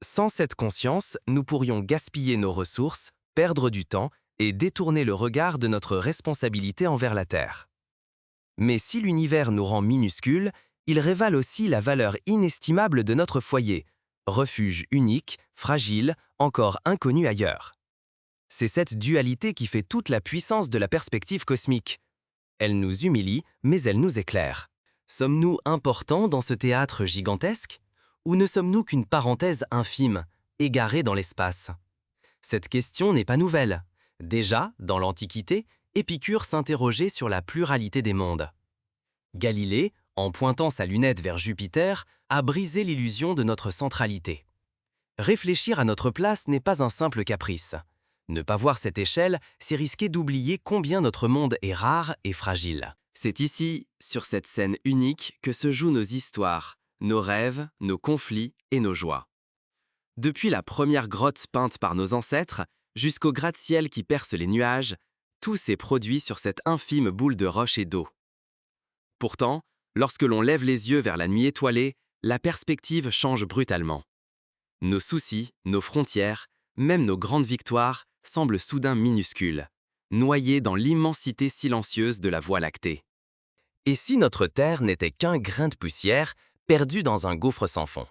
Sans cette conscience, nous pourrions gaspiller nos ressources, perdre du temps et détourner le regard de notre responsabilité envers la Terre. Mais si l'univers nous rend minuscules, il révèle aussi la valeur inestimable de notre foyer, refuge unique, fragile, encore inconnu ailleurs. C'est cette dualité qui fait toute la puissance de la perspective cosmique. Elle nous humilie, mais elle nous éclaire. Sommes-nous importants dans ce théâtre gigantesque? Ou ne sommes-nous qu'une parenthèse infime, égarée dans l'espace? Cette question n'est pas nouvelle. Déjà, dans l'Antiquité, Épicure s'interrogeait sur la pluralité des mondes. Galilée, en pointant sa lunette vers Jupiter, a brisé l'illusion de notre centralité. Réfléchir à notre place n'est pas un simple caprice. Ne pas voir cette échelle, c'est risquer d'oublier combien notre monde est rare et fragile. C'est ici, sur cette scène unique, que se jouent nos histoires, nos rêves, nos conflits et nos joies. Depuis la première grotte peinte par nos ancêtres, jusqu'au gratte-ciel qui perce les nuages, tout s'est produit sur cette infime boule de roche et d'eau. Pourtant, lorsque l'on lève les yeux vers la nuit étoilée, la perspective change brutalement. Nos soucis, nos frontières, même nos grandes victoires semblent soudain minuscules, noyés dans l'immensité silencieuse de la Voie lactée. Et si notre Terre n'était qu'un grain de poussière perdu dans un gouffre sans fond?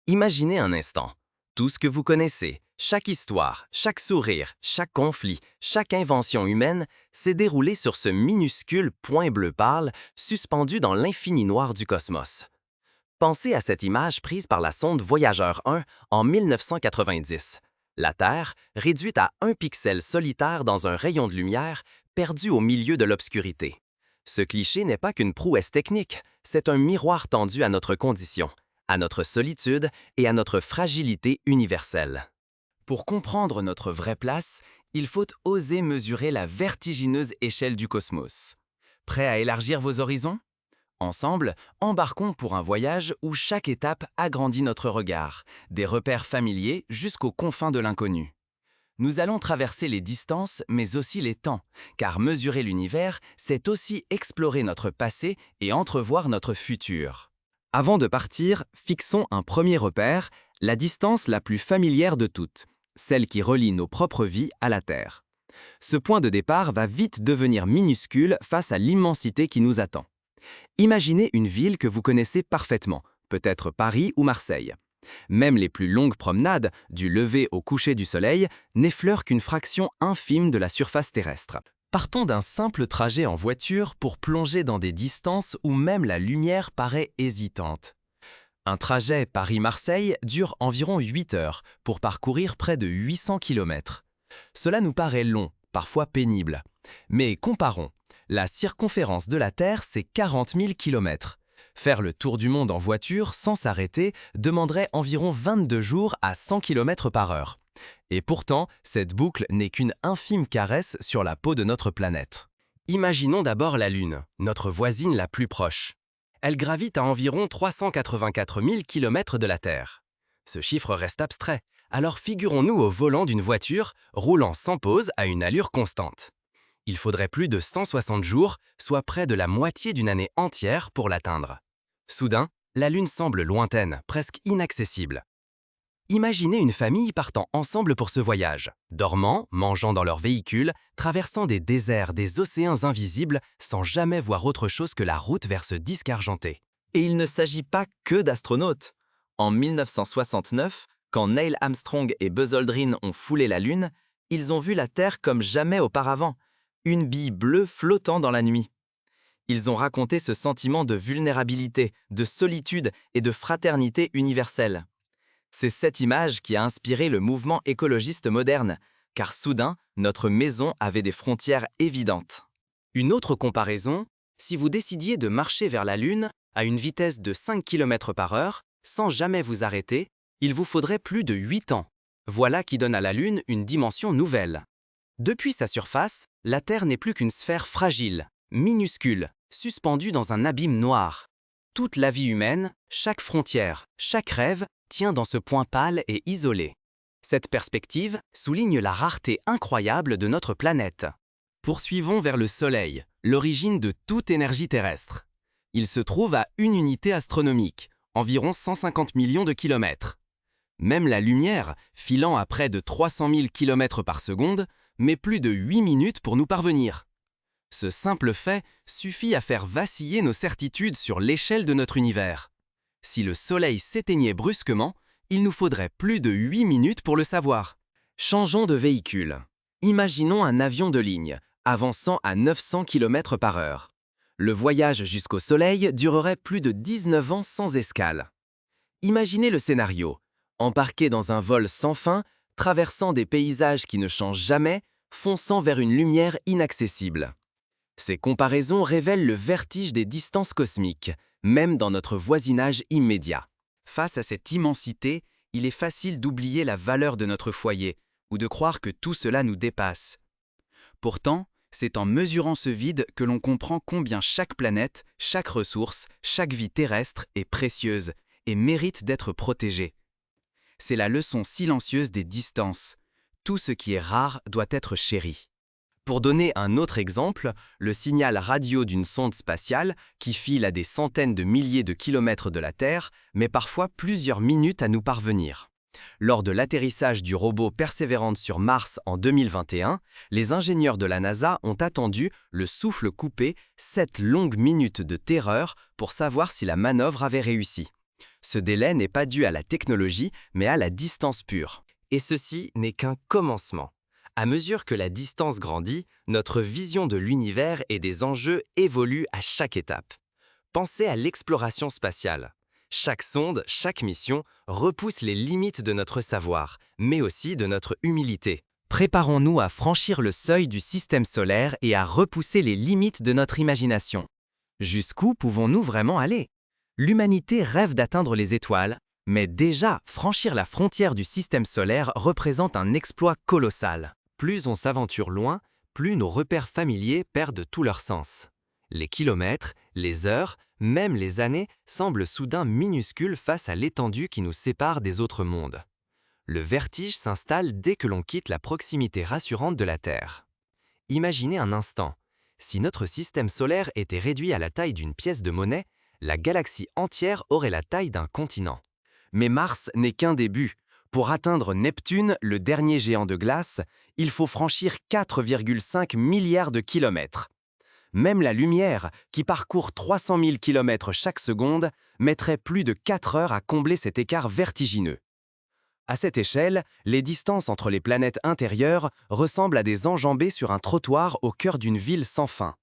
Imaginez un instant. Tout ce que vous connaissez, chaque histoire, chaque sourire, chaque conflit, chaque invention humaine s'est déroulé sur ce minuscule point bleu pâle suspendu dans l'infini noir du cosmos. Pensez à cette image prise par la sonde Voyageur 1 en 1990. La Terre, réduite à un pixel solitaire dans un rayon de lumière, perdue au milieu de l'obscurité. Ce cliché n'est pas qu'une prouesse technique, c'est un miroir tendu à notre condition, à notre solitude et à notre fragilité universelle. Pour comprendre notre vraie place, il faut oser mesurer la vertigineuse échelle du cosmos. Prêt à élargir vos horizons? Ensemble, embarquons pour un voyage où chaque étape agrandit notre regard, des repères familiers jusqu'aux confins de l'inconnu. Nous allons traverser les distances, mais aussi les temps, car mesurer l'univers, c'est aussi explorer notre passé et entrevoir notre futur. Avant de partir, fixons un premier repère, la distance la plus familière de toutes, celle qui relie nos propres vies à la Terre. Ce point de départ va vite devenir minuscule face à l'immensité qui nous attend. Imaginez une ville que vous connaissez parfaitement, peut-être Paris ou Marseille. Même les plus longues promenades, du lever au coucher du soleil, n'effleurent qu'une fraction infime de la surface terrestre. Partons d'un simple trajet en voiture pour plonger dans des distances où même la lumière paraît hésitante. Un trajet Paris-Marseille dure environ 8 heures pour parcourir près de 800 km. Cela nous paraît long, parfois pénible. Mais comparons. La circonférence de la Terre, c'est 40 000 km. Faire le tour du monde en voiture sans s'arrêter demanderait environ 22 jours à 100 km par heure. Et pourtant, cette boucle n'est qu'une infime caresse sur la peau de notre planète. Imaginons d'abord la Lune, notre voisine la plus proche. Elle gravite à environ 384 000 km de la Terre. Ce chiffre reste abstrait, alors figurons-nous au volant d'une voiture roulant sans pause à une allure constante. Il faudrait plus de 160 jours, soit près de la moitié d'une année entière pour l'atteindre. Soudain, la Lune semble lointaine, presque inaccessible. Imaginez une famille partant ensemble pour ce voyage, dormant, mangeant dans leur véhicule, traversant des déserts, des océans invisibles, sans jamais voir autre chose que la route vers ce disque argenté. Et il ne s'agit pas que d'astronautes. En 1969, quand Neil Armstrong et Buzz Aldrin ont foulé la Lune, ils ont vu la Terre comme jamais auparavant. Une bille bleue flottant dans la nuit. Ils ont raconté ce sentiment de vulnérabilité, de solitude et de fraternité universelle. C'est cette image qui a inspiré le mouvement écologiste moderne, car soudain, notre maison avait des frontières évidentes. Une autre comparaison, si vous décidiez de marcher vers la Lune à une vitesse de 5 km par heure, sans jamais vous arrêter, il vous faudrait plus de 8 ans. Voilà qui donne à la Lune une dimension nouvelle. Depuis sa surface, la Terre n'est plus qu'une sphère fragile, minuscule, suspendue dans un abîme noir. Toute la vie humaine, chaque frontière, chaque rêve, tient dans ce point pâle et isolé. Cette perspective souligne la rareté incroyable de notre planète. Poursuivons vers le Soleil, l'origine de toute énergie terrestre. Il se trouve à une unité astronomique, environ 150 millions de kilomètres. Même la lumière, filant à près de 300 000 km par seconde, met plus de 8 minutes pour nous parvenir. Ce simple fait suffit à faire vaciller nos certitudes sur l'échelle de notre univers. Si le Soleil s'éteignait brusquement, il nous faudrait plus de 8 minutes pour le savoir. Changeons de véhicule. Imaginons un avion de ligne, avançant à 900 km par heure. Le voyage jusqu'au Soleil durerait plus de 19 ans sans escale. Imaginez le scénario. Embarqué dans un vol sans fin, traversant des paysages qui ne changent jamais, fonçant vers une lumière inaccessible. Ces comparaisons révèlent le vertige des distances cosmiques, même dans notre voisinage immédiat. Face à cette immensité, il est facile d'oublier la valeur de notre foyer, ou de croire que tout cela nous dépasse. Pourtant, c'est en mesurant ce vide que l'on comprend combien chaque planète, chaque ressource, chaque vie terrestre est précieuse et mérite d'être protégée. C'est la leçon silencieuse des distances. Tout ce qui est rare doit être chéri. Pour donner un autre exemple, le signal radio d'une sonde spatiale, qui file à des centaines de milliers de kilomètres de la Terre, met parfois plusieurs minutes à nous parvenir. Lors de l'atterrissage du robot Perseverance sur Mars en 2021, les ingénieurs de la NASA ont attendu, le souffle coupé, 7 longues minutes de terreur pour savoir si la manœuvre avait réussi. Ce délai n'est pas dû à la technologie, mais à la distance pure. Et ceci n'est qu'un commencement. À mesure que la distance grandit, notre vision de l'univers et des enjeux évolue à chaque étape. Pensez à l'exploration spatiale. Chaque sonde, chaque mission repousse les limites de notre savoir, mais aussi de notre humilité. Préparons-nous à franchir le seuil du système solaire et à repousser les limites de notre imagination. Jusqu'où pouvons-nous vraiment aller? L'humanité rêve d'atteindre les étoiles, mais déjà, franchir la frontière du système solaire représente un exploit colossal. Plus on s'aventure loin, plus nos repères familiers perdent tout leur sens. Les kilomètres, les heures, même les années semblent soudain minuscules face à l'étendue qui nous sépare des autres mondes. Le vertige s'installe dès que l'on quitte la proximité rassurante de la Terre. Imaginez un instant, si notre système solaire était réduit à la taille d'une pièce de monnaie, la galaxie entière aurait la taille d'un continent. Mais Mars n'est qu'un début. Pour atteindre Neptune, le dernier géant de glace, il faut franchir 4,5 milliards de kilomètres. Même la lumière, qui parcourt 300 000 km chaque seconde, mettrait plus de 4 heures à combler cet écart vertigineux. À cette échelle, les distances entre les planètes intérieures ressemblent à des enjambées sur un trottoir au cœur d'une ville sans fin.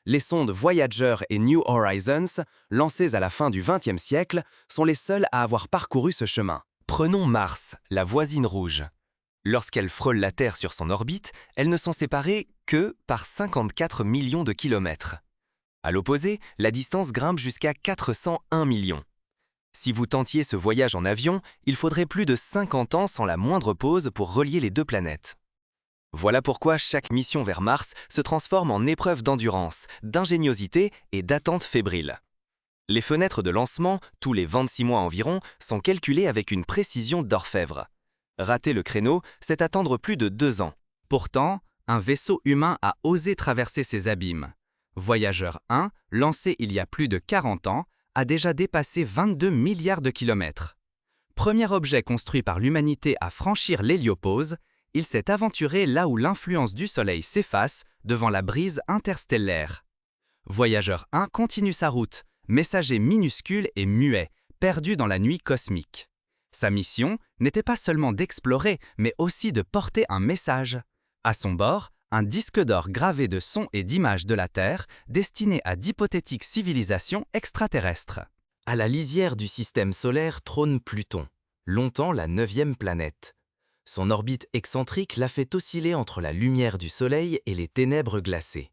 Les sondes Voyager et New Horizons, lancées à la fin du XXe siècle, sont les seules à avoir parcouru ce chemin. Prenons Mars, la voisine rouge. Lorsqu'elle frôle la Terre sur son orbite, elles ne sont séparées que par 54 millions de kilomètres. À l'opposé, la distance grimpe jusqu'à 401 millions. Si vous tentiez ce voyage en avion, il faudrait plus de 50 ans sans la moindre pause pour relier les deux planètes. Voilà pourquoi chaque mission vers Mars se transforme en épreuve d'endurance, d'ingéniosité et d'attente fébrile. Les fenêtres de lancement, tous les 26 mois environ, sont calculées avec une précision d'orfèvre. Rater le créneau, c'est attendre plus de 2 ans. Pourtant, un vaisseau humain a osé traverser ces abîmes. Voyager 1, lancé il y a plus de 40 ans, a déjà dépassé 22 milliards de kilomètres. Premier objet construit par l'humanité à franchir l'héliopause, il s'est aventuré là où l'influence du Soleil s'efface devant la brise interstellaire. Voyager 1 continue sa route, messager minuscule et muet, perdu dans la nuit cosmique. Sa mission n'était pas seulement d'explorer, mais aussi de porter un message. À son bord, un disque d'or gravé de sons et d'images de la Terre, destiné à d'hypothétiques civilisations extraterrestres. À la lisière du système solaire trône Pluton, longtemps la 9e planète. Son orbite excentrique l'a fait osciller entre la lumière du Soleil et les ténèbres glacées.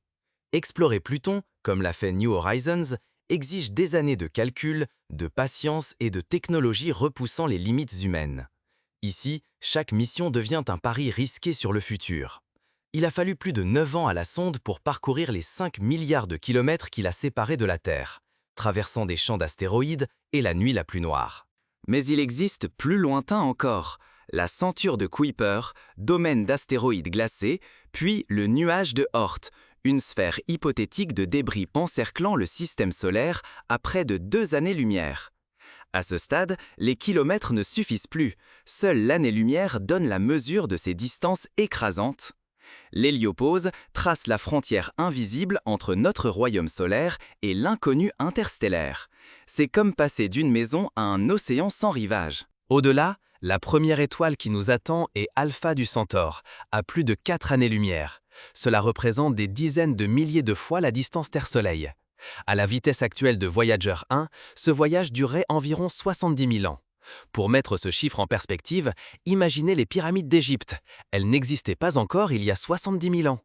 Explorer Pluton, comme l'a fait New Horizons, exige des années de calcul, de patience et de technologie repoussant les limites humaines. Ici, chaque mission devient un pari risqué sur le futur. Il a fallu plus de 9 ans à la sonde pour parcourir les 5 milliards de kilomètres qui la séparaient de la Terre, traversant des champs d'astéroïdes et la nuit la plus noire. Mais il existe plus lointain encore, la ceinture de Kuiper, domaine d'astéroïdes glacés, puis le nuage de Oort, une sphère hypothétique de débris encerclant le système solaire à près de 2 années-lumière. À ce stade, les kilomètres ne suffisent plus. Seule l'année-lumière donne la mesure de ces distances écrasantes. L'héliopause trace la frontière invisible entre notre royaume solaire et l'inconnu interstellaire. C'est comme passer d'une maison à un océan sans rivage. Au-delà, la première étoile qui nous attend est Alpha du Centaure, à plus de 4 années-lumière. Cela représente des dizaines de milliers de fois la distance Terre-Soleil. À la vitesse actuelle de Voyager 1, ce voyage durerait environ 70 000 ans. Pour mettre ce chiffre en perspective, imaginez les pyramides d'Égypte. Elles n'existaient pas encore il y a 70 000 ans.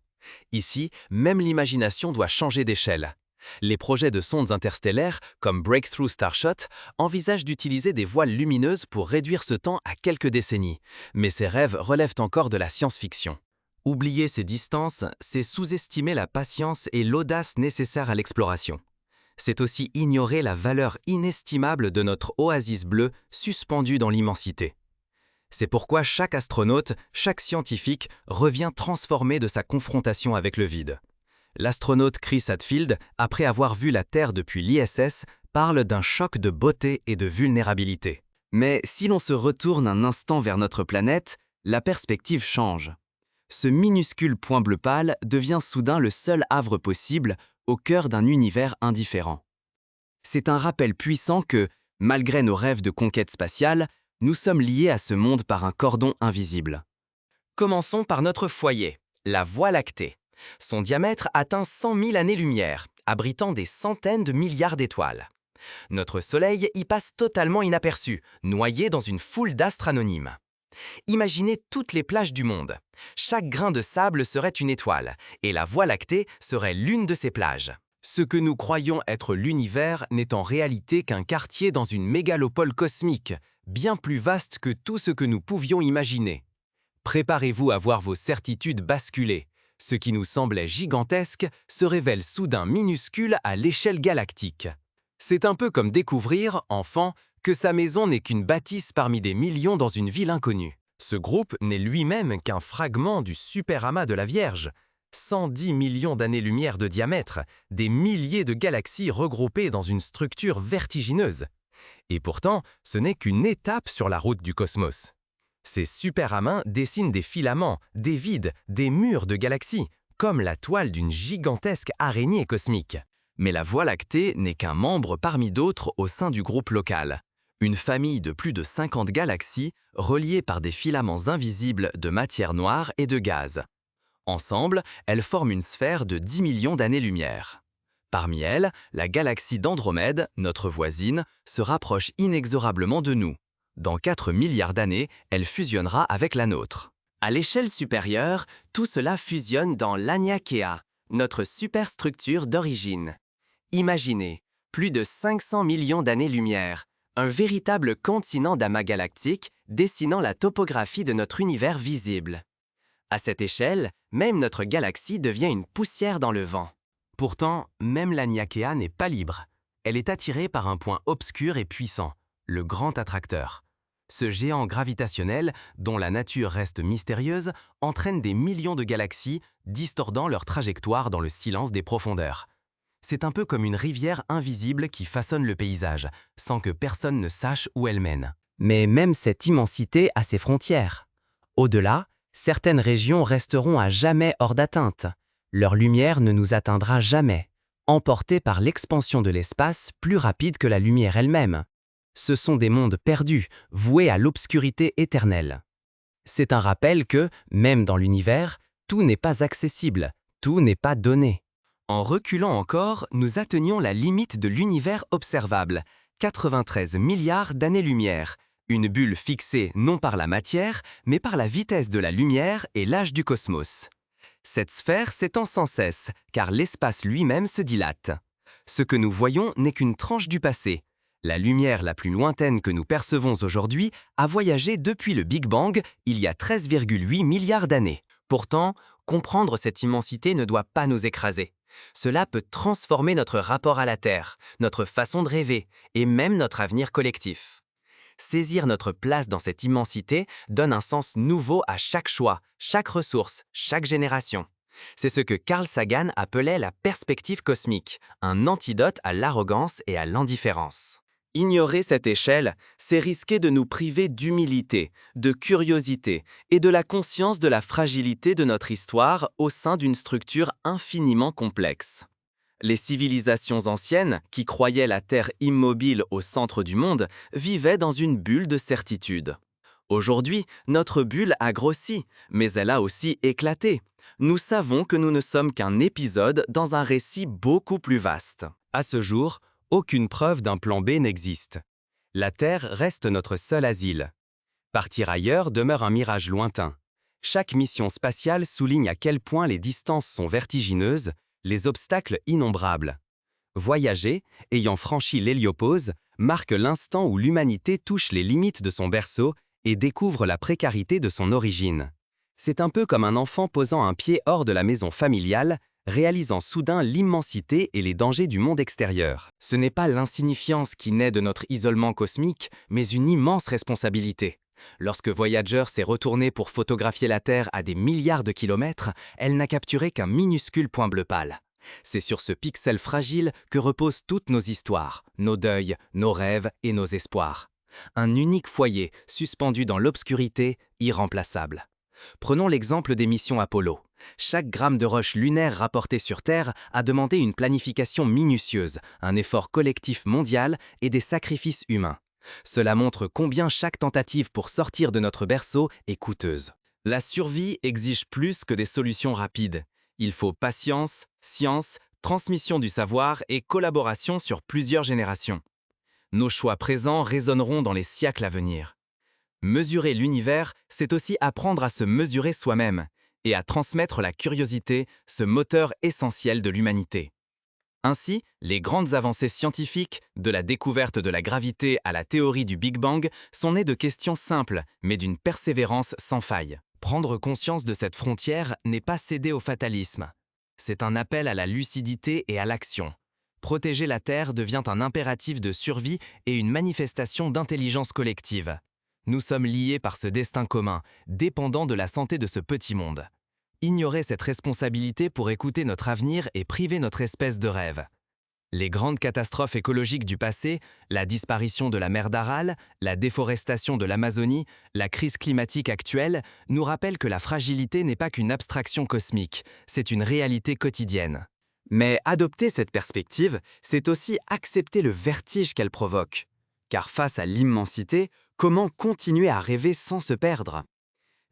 Ici, même l'imagination doit changer d'échelle. Les projets de sondes interstellaires, comme Breakthrough Starshot, envisagent d'utiliser des voiles lumineuses pour réduire ce temps à quelques décennies. Mais ces rêves relèvent encore de la science-fiction. Oublier ces distances, c'est sous-estimer la patience et l'audace nécessaires à l'exploration. C'est aussi ignorer la valeur inestimable de notre oasis bleue suspendue dans l'immensité. C'est pourquoi chaque astronaute, chaque scientifique revient transformé de sa confrontation avec le vide. L'astronaute Chris Hadfield, après avoir vu la Terre depuis l'ISS, parle d'un choc de beauté et de vulnérabilité. Mais si l'on se retourne un instant vers notre planète, la perspective change. Ce minuscule point bleu pâle devient soudain le seul havre possible au cœur d'un univers indifférent. C'est un rappel puissant que, malgré nos rêves de conquête spatiale, nous sommes liés à ce monde par un cordon invisible. Commençons par notre foyer, la Voie lactée. Son diamètre atteint 100 000 années-lumière, abritant des centaines de milliards d'étoiles. Notre Soleil y passe totalement inaperçu, noyé dans une foule d'astres anonymes. Imaginez toutes les plages du monde. Chaque grain de sable serait une étoile, et la Voie lactée serait l'une de ces plages. Ce que nous croyons être l'univers n'est en réalité qu'un quartier dans une mégalopole cosmique, bien plus vaste que tout ce que nous pouvions imaginer. Préparez-vous à voir vos certitudes basculer. Ce qui nous semblait gigantesque se révèle soudain minuscule à l'échelle galactique. C'est un peu comme découvrir, enfant, que sa maison n'est qu'une bâtisse parmi des millions dans une ville inconnue. Ce groupe n'est lui-même qu'un fragment du super-amas de la Vierge. 110 millions d'années-lumière de diamètre, des milliers de galaxies regroupées dans une structure vertigineuse. Et pourtant, ce n'est qu'une étape sur la route du cosmos. Ces super-amas dessinent des filaments, des vides, des murs de galaxies, comme la toile d'une gigantesque araignée cosmique. Mais la Voie lactée n'est qu'un membre parmi d'autres au sein du groupe local. Une famille de plus de 50 galaxies reliées par des filaments invisibles de matière noire et de gaz. Ensemble, elles forment une sphère de 10 millions d'années-lumière. Parmi elles, la galaxie d'Andromède, notre voisine, se rapproche inexorablement de nous. Dans 4 milliards d'années, elle fusionnera avec la nôtre. À l'échelle supérieure, tout cela fusionne dans l'Aniakea, notre superstructure d'origine. Imaginez, plus de 500 millions d'années-lumière, un véritable continent d'amas galactiques dessinant la topographie de notre univers visible. À cette échelle, même notre galaxie devient une poussière dans le vent. Pourtant, même l'Aniakea n'est pas libre. Elle est attirée par un point obscur et puissant, le grand attracteur. Ce géant gravitationnel, dont la nature reste mystérieuse, entraîne des millions de galaxies, distordant leur trajectoire dans le silence des profondeurs. C'est un peu comme une rivière invisible qui façonne le paysage, sans que personne ne sache où elle mène. Mais même cette immensité a ses frontières. Au-delà, certaines régions resteront à jamais hors d'atteinte. Leur lumière ne nous atteindra jamais, emportée par l'expansion de l'espace plus rapide que la lumière elle-même. Ce sont des mondes perdus, voués à l'obscurité éternelle. C'est un rappel que, même dans l'univers, tout n'est pas accessible, tout n'est pas donné. En reculant encore, nous atteignions la limite de l'univers observable, 93 milliards d'années-lumière, une bulle fixée non par la matière, mais par la vitesse de la lumière et l'âge du cosmos. Cette sphère s'étend sans cesse, car l'espace lui-même se dilate. Ce que nous voyons n'est qu'une tranche du passé. La lumière la plus lointaine que nous percevons aujourd'hui a voyagé depuis le Big Bang il y a 13,8 milliards d'années. Pourtant, comprendre cette immensité ne doit pas nous écraser. Cela peut transformer notre rapport à la Terre, notre façon de rêver et même notre avenir collectif. Saisir notre place dans cette immensité donne un sens nouveau à chaque choix, chaque ressource, chaque génération. C'est ce que Carl Sagan appelait la perspective cosmique, un antidote à l'arrogance et à l'indifférence. Ignorer cette échelle, c'est risquer de nous priver d'humilité, de curiosité et de la conscience de la fragilité de notre histoire au sein d'une structure infiniment complexe. Les civilisations anciennes, qui croyaient la Terre immobile au centre du monde, vivaient dans une bulle de certitude. Aujourd'hui, notre bulle a grossi, mais elle a aussi éclaté. Nous savons que nous ne sommes qu'un épisode dans un récit beaucoup plus vaste. À ce jour, aucune preuve d'un plan B n'existe. La Terre reste notre seul asile. Partir ailleurs demeure un mirage lointain. Chaque mission spatiale souligne à quel point les distances sont vertigineuses, les obstacles innombrables. Voyager, ayant franchi l'héliopause, marque l'instant où l'humanité touche les limites de son berceau et découvre la précarité de son origine. C'est un peu comme un enfant posant un pied hors de la maison familiale, réalisant soudain l'immensité et les dangers du monde extérieur. Ce n'est pas l'insignifiance qui naît de notre isolement cosmique, mais une immense responsabilité. Lorsque Voyager s'est retournée pour photographier la Terre à des milliards de kilomètres, elle n'a capturé qu'un minuscule point bleu pâle. C'est sur ce pixel fragile que reposent toutes nos histoires, nos deuils, nos rêves et nos espoirs. Un unique foyer, suspendu dans l'obscurité, irremplaçable. Prenons l'exemple des missions Apollo. Chaque gramme de roche lunaire rapporté sur Terre a demandé une planification minutieuse, un effort collectif mondial et des sacrifices humains. Cela montre combien chaque tentative pour sortir de notre berceau est coûteuse. La survie exige plus que des solutions rapides. Il faut patience, science, transmission du savoir et collaboration sur plusieurs générations. Nos choix présents résonneront dans les siècles à venir. Mesurer l'univers, c'est aussi apprendre à se mesurer soi-même et à transmettre la curiosité, ce moteur essentiel de l'humanité. Ainsi, les grandes avancées scientifiques, de la découverte de la gravité à la théorie du Big Bang, sont nées de questions simples, mais d'une persévérance sans faille. Prendre conscience de cette frontière n'est pas céder au fatalisme. C'est un appel à la lucidité et à l'action. Protéger la Terre devient un impératif de survie et une manifestation d'intelligence collective. Nous sommes liés par ce destin commun, dépendant de la santé de ce petit monde. Ignorer cette responsabilité pour écouter notre avenir et priver notre espèce de rêve. Les grandes catastrophes écologiques du passé, la disparition de la mer d'Aral, la déforestation de l'Amazonie, la crise climatique actuelle, nous rappellent que la fragilité n'est pas qu'une abstraction cosmique, c'est une réalité quotidienne. Mais adopter cette perspective, c'est aussi accepter le vertige qu'elle provoque. Car face à l'immensité, comment continuer à rêver sans se perdre?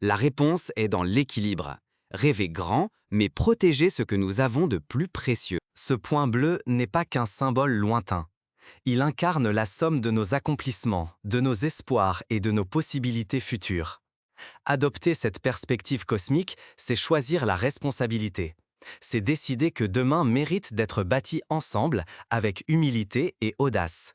La réponse est dans l'équilibre. Rêver grand, mais protéger ce que nous avons de plus précieux. Ce point bleu n'est pas qu'un symbole lointain. Il incarne la somme de nos accomplissements, de nos espoirs et de nos possibilités futures. Adopter cette perspective cosmique, c'est choisir la responsabilité. C'est décider que demain mérite d'être bâti ensemble, avec humilité et audace.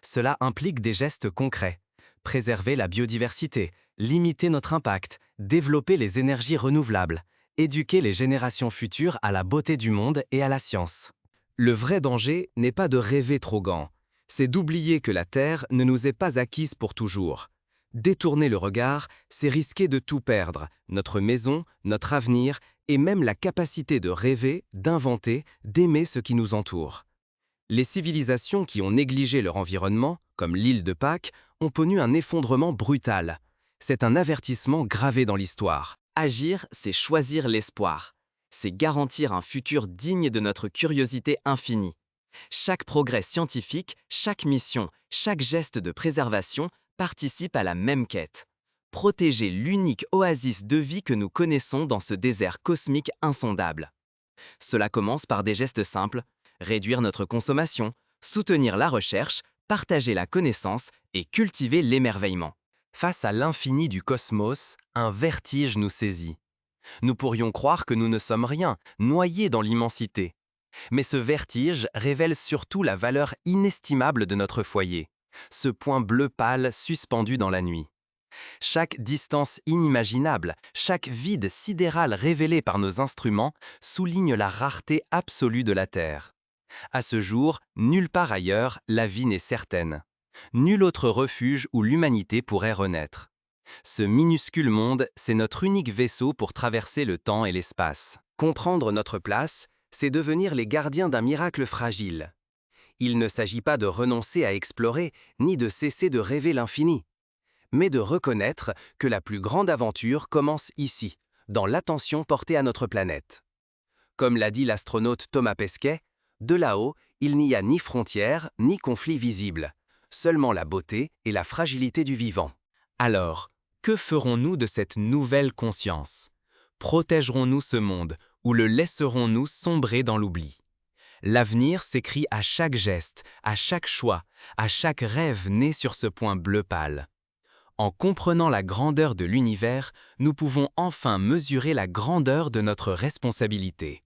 Cela implique des gestes concrets. Préserver la biodiversité, limiter notre impact, développer les énergies renouvelables, éduquer les générations futures à la beauté du monde et à la science. Le vrai danger n'est pas de rêver trop grand, c'est d'oublier que la Terre ne nous est pas acquise pour toujours. Détourner le regard, c'est risquer de tout perdre, notre maison, notre avenir et même la capacité de rêver, d'inventer, d'aimer ce qui nous entoure. Les civilisations qui ont négligé leur environnement, comme l'île de Pâques, ont connu un effondrement brutal. C'est un avertissement gravé dans l'histoire. Agir, c'est choisir l'espoir. C'est garantir un futur digne de notre curiosité infinie. Chaque progrès scientifique, chaque mission, chaque geste de préservation participe à la même quête. Protéger l'unique oasis de vie que nous connaissons dans ce désert cosmique insondable. Cela commence par des gestes simples, réduire notre consommation, soutenir la recherche, partager la connaissance et cultiver l'émerveillement. Face à l'infini du cosmos, un vertige nous saisit. Nous pourrions croire que nous ne sommes rien, noyés dans l'immensité. Mais ce vertige révèle surtout la valeur inestimable de notre foyer, ce point bleu pâle suspendu dans la nuit. Chaque distance inimaginable, chaque vide sidéral révélé par nos instruments souligne la rareté absolue de la Terre. À ce jour, nulle part ailleurs, la vie n'est certaine. Nul autre refuge où l'humanité pourrait renaître. Ce minuscule monde, c'est notre unique vaisseau pour traverser le temps et l'espace. Comprendre notre place, c'est devenir les gardiens d'un miracle fragile. Il ne s'agit pas de renoncer à explorer, ni de cesser de rêver l'infini, mais de reconnaître que la plus grande aventure commence ici, dans l'attention portée à notre planète. Comme l'a dit l'astronaute Thomas Pesquet, de là-haut, il n'y a ni frontières, ni conflits visibles, seulement la beauté et la fragilité du vivant. Alors, que ferons-nous de cette nouvelle conscience? Protégerons-nous ce monde ou le laisserons-nous sombrer dans l'oubli? L'avenir s'écrit à chaque geste, à chaque choix, à chaque rêve né sur ce point bleu pâle. En comprenant la grandeur de l'univers, nous pouvons enfin mesurer la grandeur de notre responsabilité.